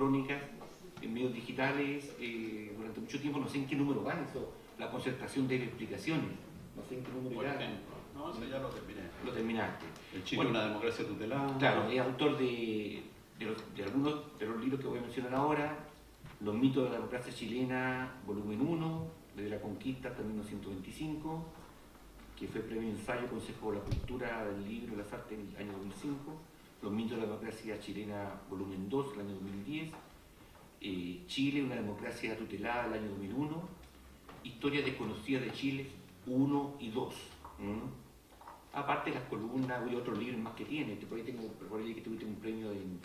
crónicas, en medios digitales, durante mucho tiempo. No sé en qué número van eso, la concertación de explicaciones. No sé en qué número Por irá. ejemplo. No, eso ya lo terminé. Lo terminaste. El Chile, una democracia tutelada. Claro, es autor de algunos de los libros que voy a mencionar ahora: Los mitos de la democracia chilena, volumen 1, desde la conquista hasta 1925, que fue premio ensayo Consejo de la Cultura del Libro y las Artes en el año 2005. Los mitos de la democracia chilena, volumen 2, el año 2010. Chile, una democracia tutelada, el año 2001. Historia desconocida de Chile, 1 y 2. Aparte de las columnas y otros libros más que tiene. Por ahí tengo, por ahí que tuviste un premio de un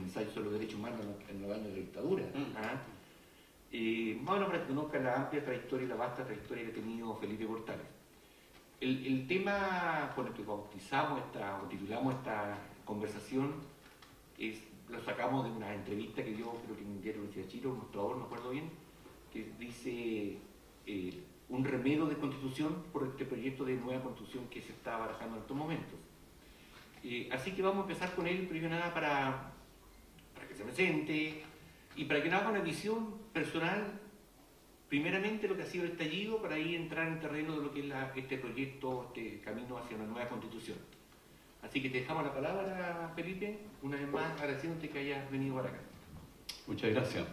ensayo sobre los derechos humanos en los años de la dictadura. Bueno, para que conozcan la amplia trayectoria y la vasta trayectoria que ha tenido Felipe Portales. El tema con el que bautizamos o titulamos esta conversación lo sacamos de una entrevista que dio, creo que en el diario Universidad de Chile, un mostrador, no me acuerdo bien, que dice un remedio de constitución por este proyecto de nueva constitución que se está barajando en estos momentos. Así que vamos a empezar con él, primero nada, para que se presente y para que nos haga una visión personal, primeramente lo que ha sido el estallido, para ahí entrar en terreno de lo que es este proyecto, este camino hacia una nueva constitución. Así que te dejamos la palabra, Felipe, una vez más agradeciéndote que hayas venido para acá. Muchas gracias.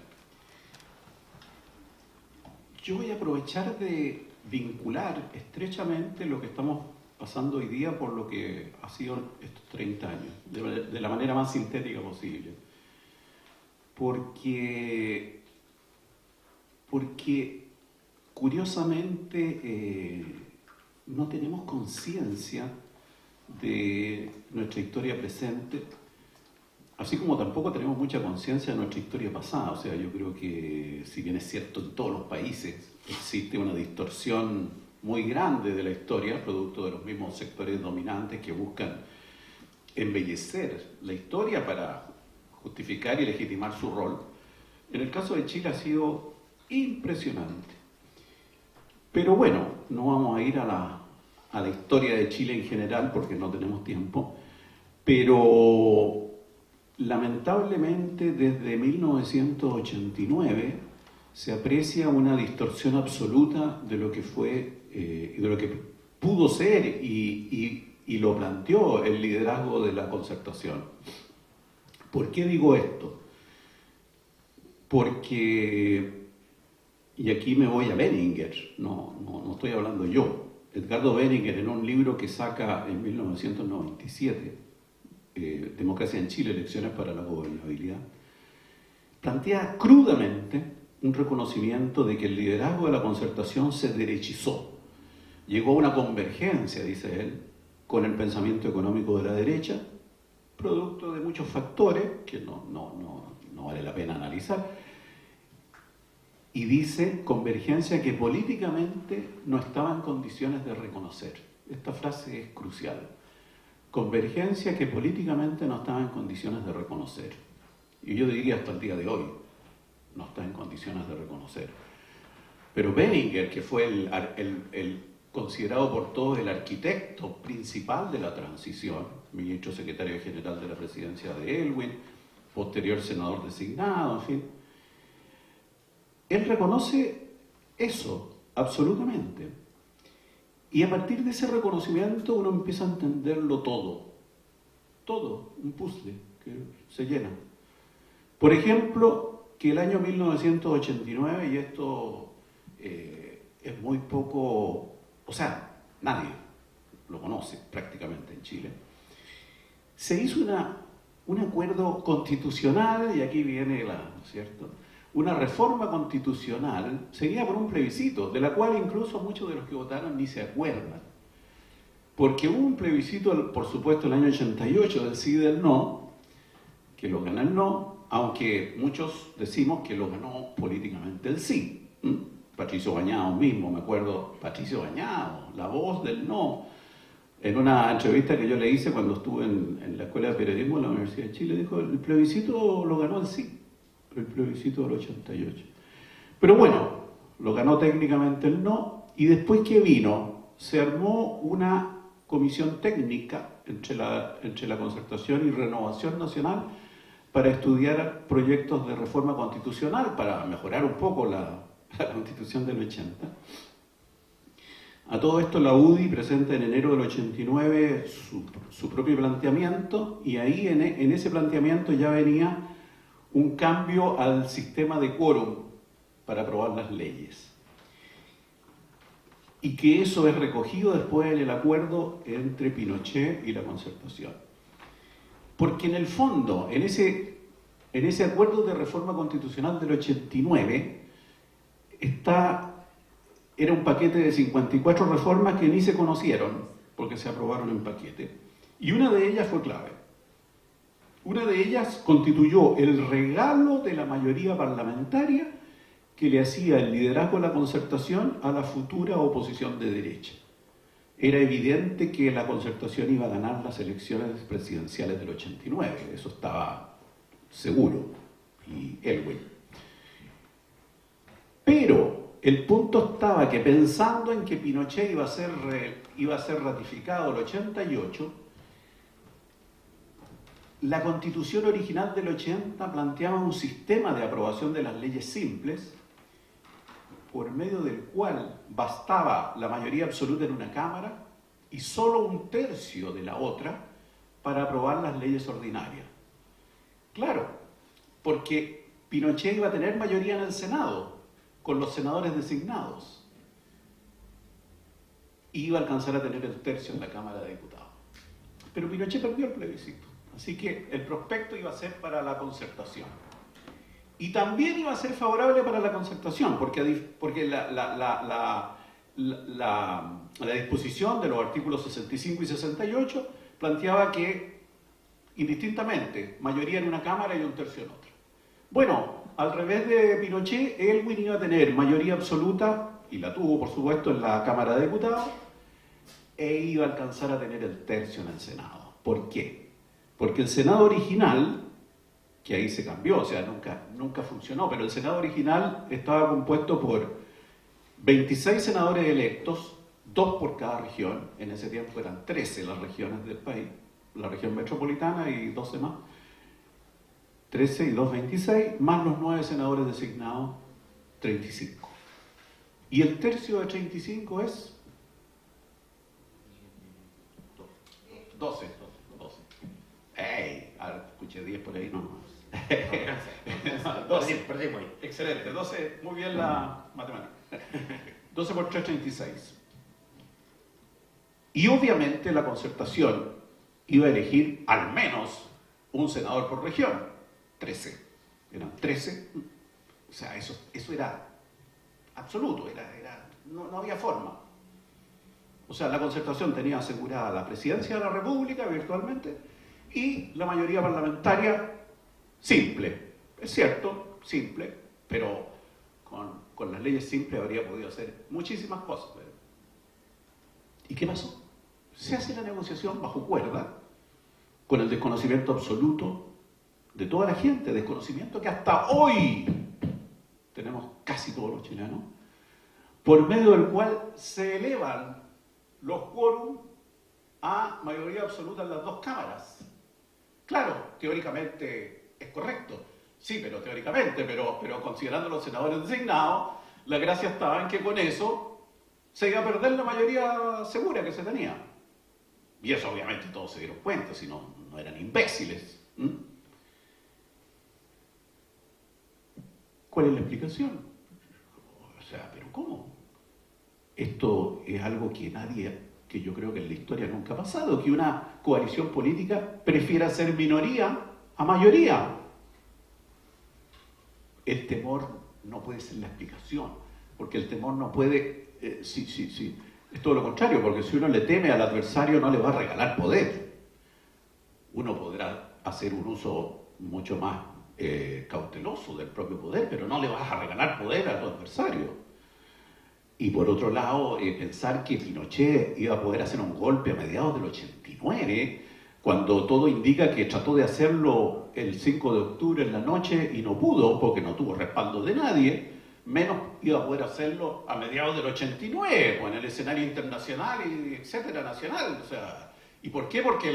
Yo voy a aprovechar de vincular estrechamente lo que estamos pasando hoy día por lo que ha sido estos 30 años, de la manera más sintética posible. Porque curiosamente no tenemos conciencia de nuestra historia presente, así como tampoco tenemos mucha conciencia de nuestra historia pasada. O sea, yo creo que, si bien es cierto, en todos los países existe una distorsión muy grande de la historia, producto de los mismos sectores dominantes que buscan embellecer la historia para justificar y legitimar su rol. En el caso de Chile ha sido impresionante. Pero bueno, no vamos a ir a la historia de Chile en general porque no tenemos tiempo, pero lamentablemente desde 1989 se aprecia una distorsión absoluta de lo que fue y de lo que pudo ser y lo planteó el liderazgo de la Concertación. ¿Por qué digo esto? Porque, y aquí me voy a Benninger, no estoy hablando yo. Edgardo Benninger, en un libro que saca en 1997, Democracia en Chile, Elecciones para la Gobernabilidad, plantea crudamente un reconocimiento de que el liderazgo de la Concertación se derechizó. Llegó a una convergencia, dice él, con el pensamiento económico de la derecha, producto de muchos factores que no vale la pena analizar. Y dice, convergencia que políticamente no estaba en condiciones de reconocer. Esta frase es crucial. Convergencia que políticamente no estaba en condiciones de reconocer. Y yo diría hasta el día de hoy, no está en condiciones de reconocer. Pero Benninger, que fue el considerado por todos el arquitecto principal de la transición, ministro secretario general de la presidencia de Elwin, posterior senador designado, en fin, él reconoce eso, absolutamente. Y a partir de ese reconocimiento uno empieza a entenderlo todo, un puzzle que se llena. Por ejemplo, que el año 1989, y esto es muy poco, o sea, nadie lo conoce prácticamente en Chile, se hizo un acuerdo constitucional, y aquí viene ¿cierto? Una reforma constitucional seguida por un plebiscito, de la cual incluso muchos de los que votaron ni se acuerdan. Porque hubo un plebiscito, por supuesto, el año 88 del sí y del no, que lo gana el no, aunque muchos decimos que lo ganó políticamente el sí. Patricio Bañado mismo, me acuerdo, Patricio Bañado, la voz del no, en una entrevista que yo le hice cuando estuve en la Escuela de Periodismo de la Universidad de Chile, dijo, el plebiscito lo ganó el sí. El plebiscito del 88. Pero bueno, lo ganó técnicamente el no, y después que vino, se armó una comisión técnica entre la Concertación y Renovación Nacional para estudiar proyectos de reforma constitucional, para mejorar un poco la Constitución del 80. A todo esto la UDI presenta en enero del 89 su propio planteamiento, y ahí en ese planteamiento ya venía un cambio al sistema de quórum para aprobar las leyes. Y que eso es recogido después en el acuerdo entre Pinochet y la Concertación. Porque en el fondo, en ese acuerdo de reforma constitucional del 89, era un paquete de 54 reformas que ni se conocieron, porque se aprobaron en paquete. Y una de ellas fue clave. Una de ellas constituyó el regalo de la mayoría parlamentaria que le hacía el liderazgo de la Concertación a la futura oposición de derecha. Era evidente que la Concertación iba a ganar las elecciones presidenciales del 89, eso estaba seguro, y Elwin. Pero el punto estaba que, pensando en que Pinochet iba a ser ratificado el 88, la Constitución original del 80 planteaba un sistema de aprobación de las leyes simples, por medio del cual bastaba la mayoría absoluta en una Cámara y solo un tercio de la otra para aprobar las leyes ordinarias. Claro, porque Pinochet iba a tener mayoría en el Senado, con los senadores designados, y iba a alcanzar a tener el tercio en la Cámara de Diputados. Pero Pinochet perdió el plebiscito, así que el prospecto iba a ser para la Concertación. Y también iba a ser favorable para la Concertación, porque la disposición de los artículos 65 y 68 planteaba que, indistintamente, mayoría en una Cámara y un tercio en otra. Bueno, al revés de Pinochet, Elwin iba a tener mayoría absoluta, y la tuvo, por supuesto, en la Cámara de Diputados, e iba a alcanzar a tener el tercio en el Senado. ¿Por qué? Porque el Senado original, que ahí se cambió, o sea, nunca funcionó, pero el Senado original estaba compuesto por 26 senadores electos, 2 por cada región. En ese tiempo eran 13 las regiones del país, la región metropolitana y 12 más. 13 y 2, 26, más los 9 senadores designados, 35. Y el tercio de 35 es 12. ¡Ey! Ahora escuché 10 por ahí, no. 12. Perdemos ahí. Excelente, 12, muy bien la matemática. 12 por 3, 36. Y obviamente la Concertación iba a elegir al menos un senador por región. 13. Eran 13. O sea, eso era absoluto, no había forma. O sea, la Concertación tenía asegurada la presidencia de la República virtualmente y la mayoría parlamentaria simple. Es cierto, simple, pero con las leyes simples habría podido hacer muchísimas cosas. ¿Y qué pasó? Se hace la negociación bajo cuerda, con el desconocimiento absoluto de toda la gente, desconocimiento que hasta hoy tenemos casi todos los chilenos, por medio del cual se elevan los quórum a mayoría absoluta en las 2 cámaras. Claro, teóricamente es correcto, sí, pero teóricamente, pero considerando los senadores designados, la gracia estaba en que con eso se iba a perder la mayoría segura que se tenía. Y eso obviamente todos se dieron cuenta, si no eran imbéciles. ¿Cuál es la explicación? O sea, ¿pero cómo? Esto es algo que yo creo que en la historia nunca ha pasado, que una coalición política prefiera ser minoría a mayoría. El temor no puede ser la explicación, porque el temor no puede... sí, es todo lo contrario, porque si uno le teme al adversario no le va a regalar poder. Uno podrá hacer un uso mucho más cauteloso del propio poder, pero no le vas a regalar poder a tu adversario. Y por otro lado, pensar que Pinochet iba a poder hacer un golpe a mediados del 89, cuando todo indica que trató de hacerlo el 5 de octubre en la noche y no pudo, porque no tuvo respaldo de nadie, menos iba a poder hacerlo a mediados del 89, pues en el escenario internacional y etcétera, nacional. O sea, ¿y por qué? Porque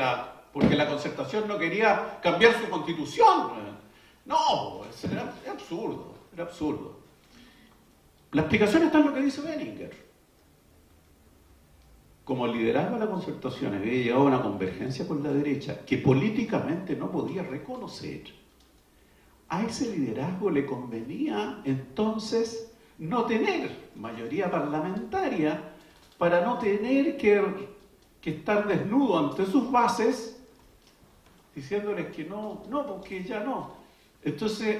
porque la Concertación no quería cambiar su constitución. No, era absurdo, era absurdo. La explicación está en lo que dice Bellinger. Como liderazgo de la Concertación había llegado a una convergencia con la derecha que políticamente no podía reconocer, a ese liderazgo le convenía entonces no tener mayoría parlamentaria para no tener que estar desnudo ante sus bases diciéndoles que no, porque ya no. Entonces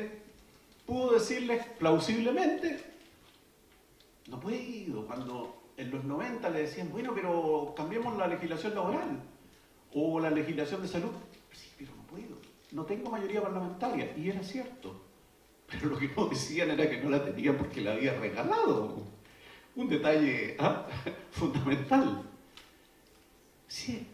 pudo decirles plausiblemente, no puedo, cuando en los 90 le decían, bueno, pero cambiemos la legislación laboral o la legislación de salud. Sí, pero no puedo, no tengo mayoría parlamentaria. Y era cierto, pero lo que no decían era que no la tenían porque la había regalado. Un detalle fundamental. Sí,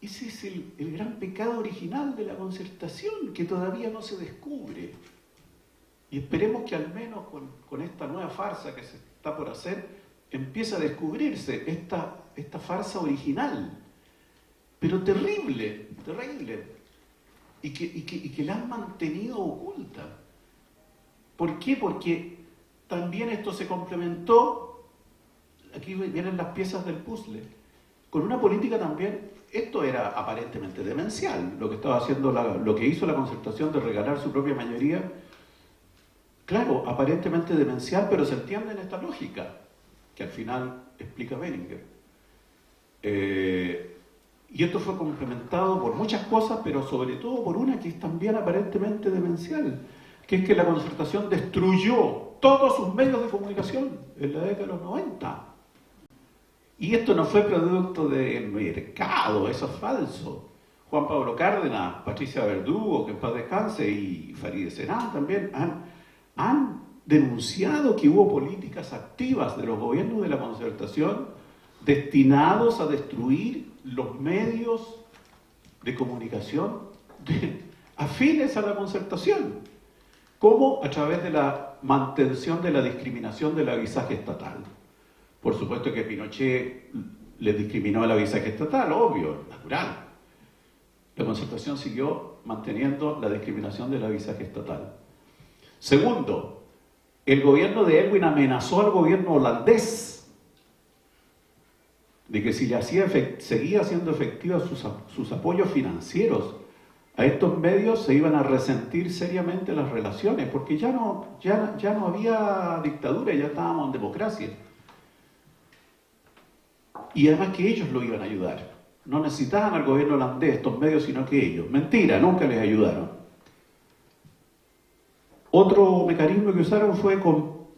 ese es el gran pecado original de la Concertación, que todavía no se descubre. Y esperemos que al menos con esta nueva farsa que se está por hacer, empiece a descubrirse esta farsa original, pero terrible, terrible, y que la han mantenido oculta. ¿Por qué? Porque también esto se complementó, aquí vienen las piezas del puzzle, con una política también. Esto era aparentemente demencial, lo que estaba haciendo lo que hizo la Concertación de regalar su propia mayoría. Claro, aparentemente demencial, pero se entiende en esta lógica, que al final explica Bellinger. Y esto fue complementado por muchas cosas, pero sobre todo por una que es también aparentemente demencial, que es que la Concertación destruyó todos sus medios de comunicación en la década de los 90. Y esto no fue producto del mercado, eso es falso. Juan Pablo Cárdenas, Patricia Verdugo, que en paz descanse, y Farideh Serán también han denunciado que hubo políticas activas de los gobiernos de la Concertación destinados a destruir los medios de comunicación afines a la Concertación, como a través de la mantención de la discriminación del avisaje estatal. Por supuesto que Pinochet le discriminó el avisaje estatal, obvio, natural. La Concertación siguió manteniendo la discriminación del avisaje estatal. Segundo, el gobierno de Aylwin amenazó al gobierno holandés de que si le seguía haciendo efectivos sus apoyos financieros a estos medios, se iban a resentir seriamente las relaciones, porque ya no había dictadura, ya estábamos en democracia. Y además que ellos lo iban a ayudar. No necesitaban al gobierno holandés estos medios, sino que ellos. Mentira, nunca les ayudaron. Otro mecanismo que usaron fue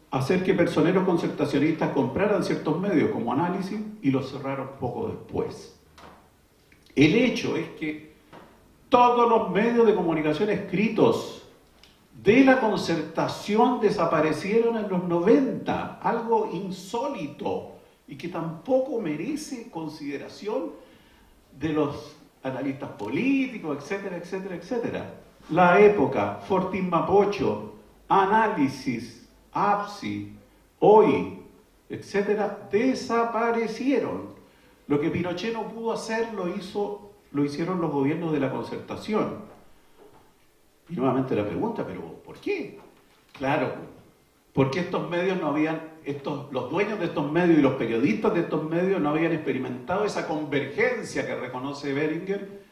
hacer que personeros concertacionistas compraran ciertos medios como Análisis y los cerraron poco después. El hecho es que todos los medios de comunicación escritos de la Concertación desaparecieron en los 90, algo insólito y que tampoco merece consideración de los analistas políticos, etcétera, etcétera, etcétera. La Época, Fortín Mapocho, Análisis, APSI, Hoy, etcétera, desaparecieron. Lo que Pinochet no pudo hacer lo hicieron los gobiernos de la Concertación. Y nuevamente la pregunta, ¿pero por qué? Claro, porque estos medios no habían, los dueños de estos medios y los periodistas de estos medios no habían experimentado esa convergencia que reconoce Bellinger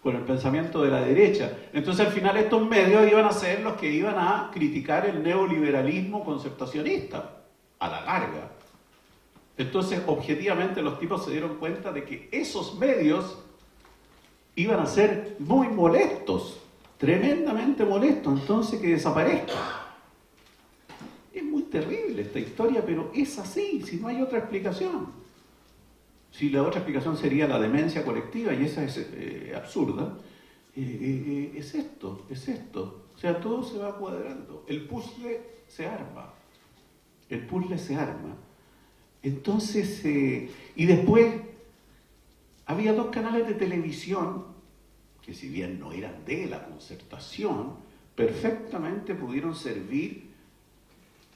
con el pensamiento de la derecha. Entonces al final estos medios iban a ser los que iban a criticar el neoliberalismo concertacionista, a la larga. Entonces objetivamente los tipos se dieron cuenta de que esos medios iban a ser muy molestos, tremendamente molestos, entonces que desaparezcan. Es muy terrible esta historia, pero es así, si no hay otra explicación. Si la otra explicación sería la demencia colectiva, y esa es absurda, es esto. O sea, todo se va cuadrando. El puzzle se arma. Entonces, y después había dos canales de televisión que, si bien no eran de la Concertación, perfectamente pudieron servir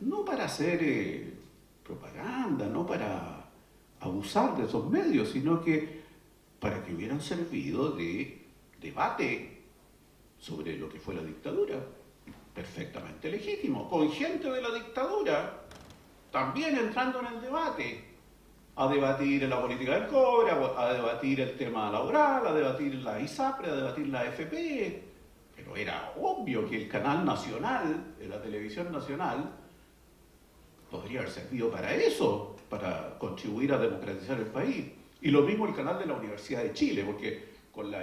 no para hacer propaganda, no para abusar de esos medios, sino que para que hubieran servido de debate sobre lo que fue la dictadura. Perfectamente legítimo, con gente de la dictadura también entrando en el debate, a debatir la política del cobre, a debatir el tema laboral, a debatir la ISAPRE, a debatir la AFP. Pero era obvio que el canal nacional, de la televisión nacional, podría haber servido para eso, para contribuir a democratizar el país. Y lo mismo el canal de la Universidad de Chile, porque con la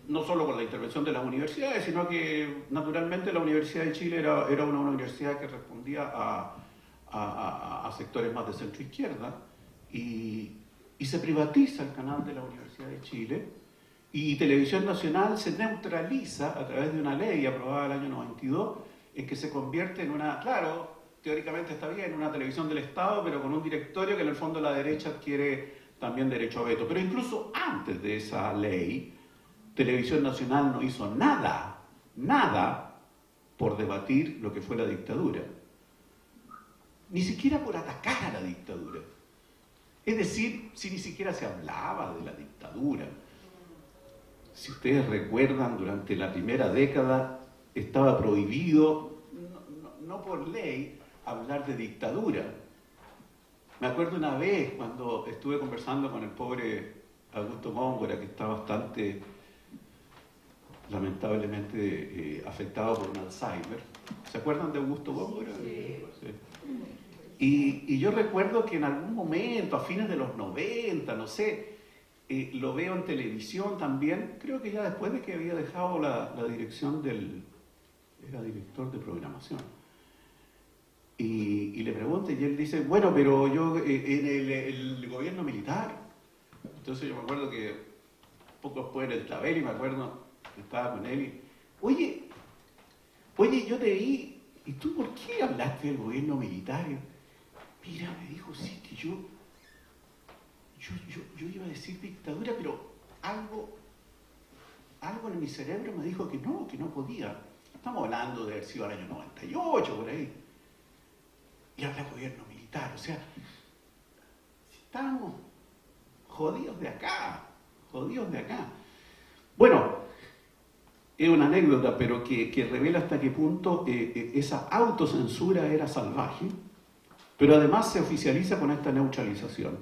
no solo con la intervención de las universidades, sino que naturalmente la Universidad de Chile era una universidad que respondía a sectores más de centro-izquierda, y se privatiza el canal de la Universidad de Chile, y Televisión Nacional se neutraliza a través de una ley aprobada el año 92, en que se convierte en una, claro, teóricamente está bien, una televisión del Estado, pero con un directorio que en el fondo la derecha adquiere también derecho a veto. Pero incluso antes de esa ley, Televisión Nacional no hizo nada por debatir lo que fue la dictadura. Ni siquiera por atacar a la dictadura. Es decir, si ni siquiera se hablaba de la dictadura. Si ustedes recuerdan, durante la primera década estaba prohibido, no por ley, hablar de dictadura. Me acuerdo una vez cuando estuve conversando con el pobre Augusto Góngora, que está bastante, lamentablemente, afectado por un Alzheimer. ¿Se acuerdan de Augusto Góngora? Sí. Y yo recuerdo que en algún momento, a fines de los 90, no sé, lo veo en televisión también, creo que ya después de que había dejado la dirección era director de programación. Y le pregunto, y él dice, bueno, pero yo en el gobierno militar. Entonces yo me acuerdo que poco después en el Clavel, y me acuerdo que estaba con él, y, oye, yo te vi, ¿y tú por qué hablaste del gobierno militar? Mira, me dijo, sí, que yo iba a decir dictadura, pero algo en mi cerebro me dijo que no podía. Estamos hablando de haber sido el año 98, por ahí. Y habla gobierno militar, o sea, estamos jodidos de acá. Bueno, es una anécdota, pero que revela hasta qué punto esa autocensura era salvaje, pero además se oficializa con esta neutralización.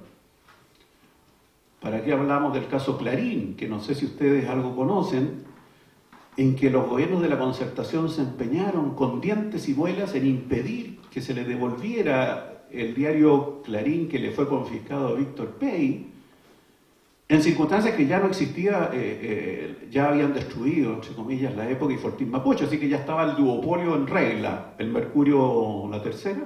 ¿Para qué hablamos del caso Clarín? Que no sé si ustedes algo conocen, en que los gobiernos de la Concertación se empeñaron con dientes y muelas en impedir que se le devolviera el diario Clarín que le fue confiscado a Víctor Pey, en circunstancias que ya no existía, ya habían destruido, entre comillas, la época y Fortín Mapocho, así que ya estaba el duopolio en regla, el Mercurio la Tercera,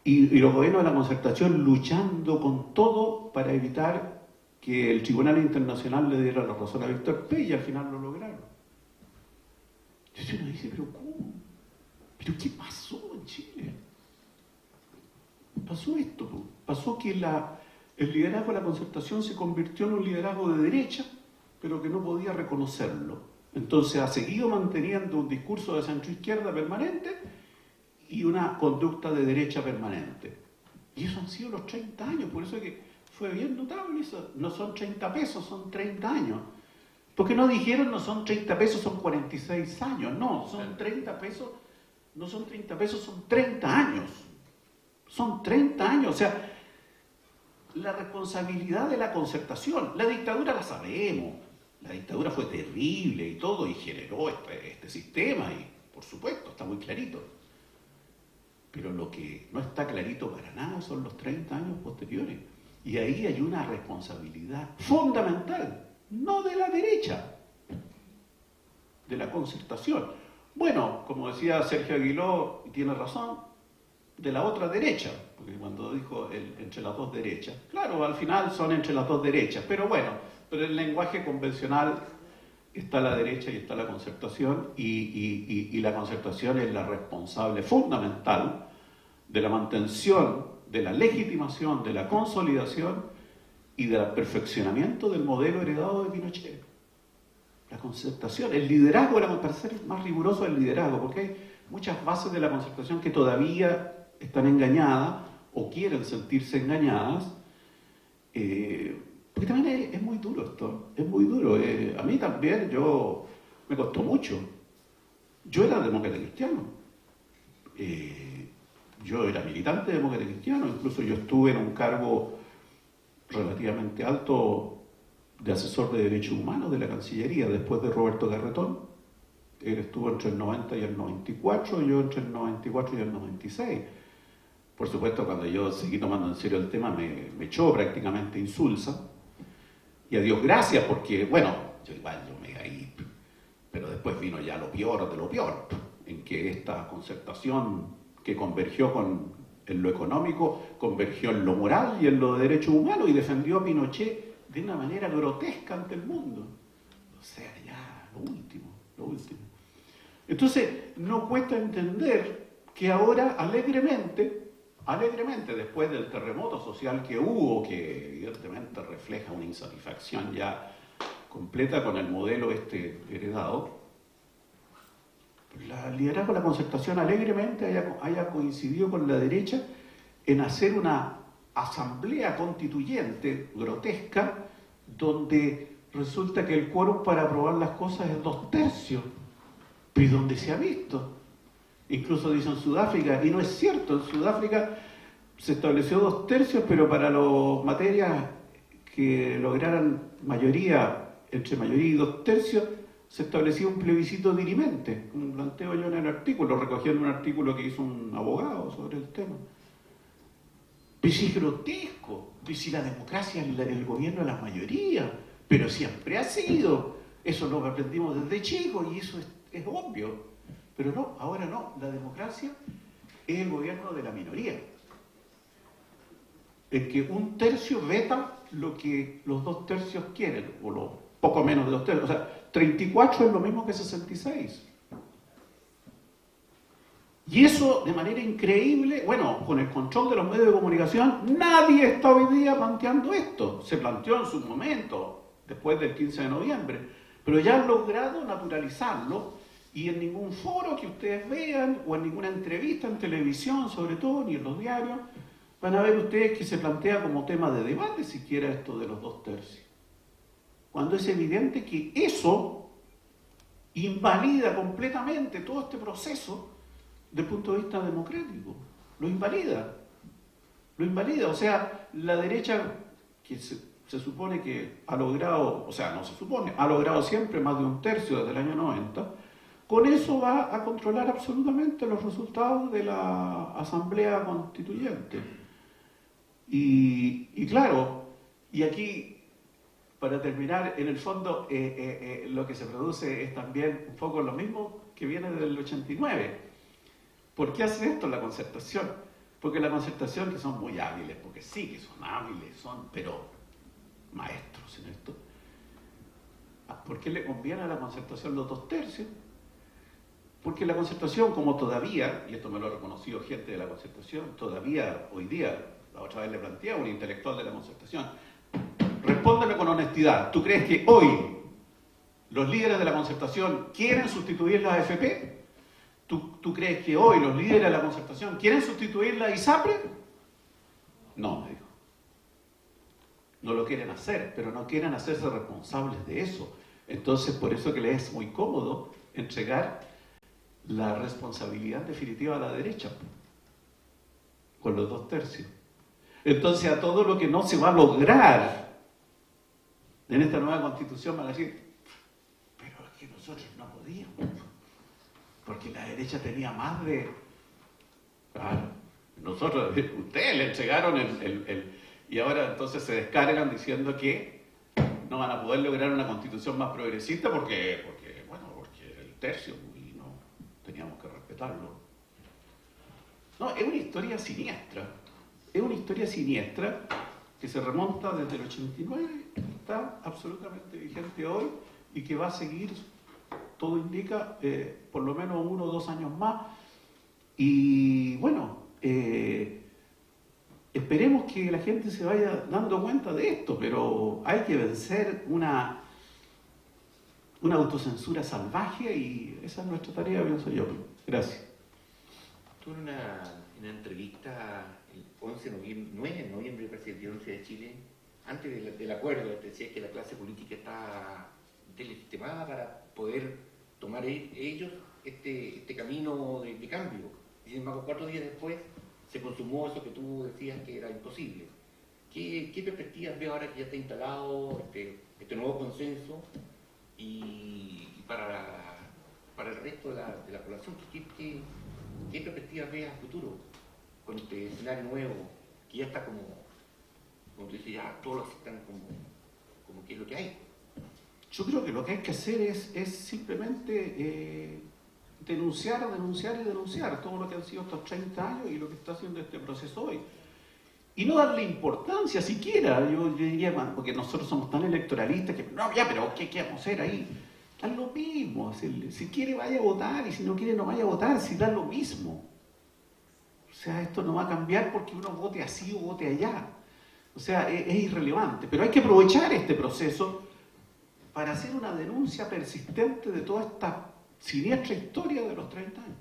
y los gobiernos de la Concertación luchando con todo para evitar que el Tribunal Internacional le diera la razón a Víctor Pey, y al final lo lograron. Entonces uno dice, ¿pero cómo? ¿Pero qué pasó en Chile? Pasó esto, pasó que el liderazgo de la Concertación se convirtió en un liderazgo de derecha, pero que no podía reconocerlo. Entonces ha seguido manteniendo un discurso de centro-izquierda permanente y una conducta de derecha permanente. Y eso han sido los 30 años, por eso es que fue bien notable eso. No son 30 pesos, son 30 años. Porque no dijeron no son 30 pesos, son 46 años. No, son 30 pesos, no son 30 pesos, son 30 años. Son 30 años, o sea, la responsabilidad de la Concertación. La dictadura la sabemos, la dictadura fue terrible y todo, y generó este sistema, y por supuesto, está muy clarito. Pero lo que no está clarito para nada son los 30 años posteriores. Y ahí hay una responsabilidad fundamental, no de la derecha, de la Concertación. Bueno, como decía Sergio Aguiló, y tiene razón, de la otra derecha, porque cuando dijo entre las dos derechas, claro, al final son entre las dos derechas, pero bueno, pero en el lenguaje convencional está la derecha y está la Concertación, y la Concertación es la responsable fundamental de la mantención, de la legitimación, de la consolidación y del perfeccionamiento del modelo heredado de Pinochet. La Concertación, el liderazgo, para ser más riguroso el liderazgo, porque hay muchas bases de la Concertación que todavía están engañadas o quieren sentirse engañadas, Porque también es muy duro esto, es muy duro. A mí también, me costó mucho. Yo era demócrata cristiano. Yo era militante demócrata cristiano, incluso yo estuve en un cargo relativamente alto de asesor de derechos humanos de la Cancillería después de Roberto Garretón. Él estuvo entre el 90 y el 94, yo entre el 94 y el 96. Por supuesto, cuando yo seguí tomando en serio el tema, me echó prácticamente insulsa. Y a Dios gracias, porque, bueno, yo me caí, pero después vino ya lo peor de lo peor, en que esta concertación que convergió en lo económico, convergió en lo moral y en los derechos humanos y defendió a Pinochet de una manera grotesca ante el mundo. O sea, ya, lo último. Entonces, no cuesta entender que ahora, alegremente, después del terremoto social que hubo, que evidentemente refleja una insatisfacción ya completa con el modelo heredado, el liderazgo de la concertación alegremente haya coincidido con la derecha en hacer una asamblea constituyente grotesca, donde resulta que el quórum para aprobar las cosas es 2/3, pero donde se ha visto. Incluso dice en Sudáfrica, y no es cierto, en Sudáfrica se estableció 2/3, pero para las materias que lograran mayoría, entre mayoría y 2/3, se establecía un plebiscito dirimente, como planteo yo en el artículo, recogiendo un artículo que hizo un abogado sobre el tema. Pero si es grotesco, pero si la democracia es el gobierno de la mayoría, pero siempre ha sido, eso lo aprendimos desde chicos y eso es obvio. Pero no, ahora no, la democracia es el gobierno de la minoría, en que 1/3 veta lo que los 2/3 quieren, o lo poco menos de 2/3, o sea, 34 es lo mismo que 66. Y eso, de manera increíble, bueno, con el control de los medios de comunicación, nadie está hoy día planteando esto. Se planteó en su momento, después del 15 de noviembre, pero ya han logrado naturalizarlo. Y en ningún foro que ustedes vean, o en ninguna entrevista en televisión, sobre todo, ni en los diarios, van a ver ustedes que se plantea como tema de debate siquiera esto de los 2/3. Cuando es evidente que eso invalida completamente todo este proceso desde el punto de vista democrático. Lo invalida. O sea, la derecha, que se supone que ha logrado, o sea, no se supone, ha logrado siempre más de 1/3 desde el año 90, con eso va a controlar absolutamente los resultados de la Asamblea Constituyente. Y claro, y aquí, para terminar, en el fondo, lo que se produce es también un poco lo mismo que viene del 89. ¿Por qué hace esto la concertación? Porque la concertación, que son muy hábiles, porque sí que son hábiles, pero maestros en esto. ¿Por qué le conviene a la concertación los 2/3? Porque la concertación, como todavía, y esto me lo ha reconocido gente de la concertación, todavía hoy día, la otra vez le planteé a un intelectual de la concertación, respóndeme con honestidad, ¿tú crees que hoy los líderes de la concertación quieren sustituir la AFP? ¿Tú crees que hoy los líderes de la concertación quieren sustituir la ISAPRE? No, me dijo. No lo quieren hacer, pero no quieren hacerse responsables de eso. Entonces, por eso que les es muy cómodo entregar la responsabilidad definitiva a la derecha, con los 2/3. Entonces, a todo lo que no se va a lograr en esta nueva constitución van a decir, pero es que nosotros no podíamos, porque la derecha tenía más de... Claro, nosotros, ustedes le entregaron y ahora entonces se descargan diciendo que no van a poder lograr una constitución más progresista porque el tercio, y no, teníamos que respetarlo. No, es una historia siniestra. Es una historia siniestra que se remonta desde el 89, está absolutamente vigente hoy y que va a seguir, todo indica, por lo menos 1 o 2 años más. Y bueno, esperemos que la gente se vaya dando cuenta de esto, pero hay que vencer una autocensura salvaje y esa es nuestra tarea, pienso yo. Gracias. Tú en una entrevista el 11 de noviembre, 9 de noviembre, parece el día 11 de Chile, antes del acuerdo, te decía que la clase política está deslegitimada para poder tomar ellos este camino de cambio. Y sin embargo, 4 días después se consumó eso que tú decías que era imposible. ¿Qué perspectivas ves ahora que ya está instalado este nuevo consenso y para el resto de la población? ¿Qué perspectivas ves a futuro con este escenario nuevo que ya está como tú dices, ya todos lo aceptan como que es lo que hay? Yo creo que lo que hay que hacer es simplemente denunciar todo lo que han sido estos 30 años y lo que está haciendo este proceso hoy. Y no darle importancia siquiera, yo diría, porque nosotros somos tan electoralistas que, no, ya, pero ¿qué vamos a hacer ahí? Da lo mismo, si quiere vaya a votar y si no quiere no vaya a votar, si da lo mismo. O sea, esto no va a cambiar porque uno vote así o vote allá. O sea, es irrelevante, pero hay que aprovechar este proceso para hacer una denuncia persistente de toda esta siniestra historia de los 30 años.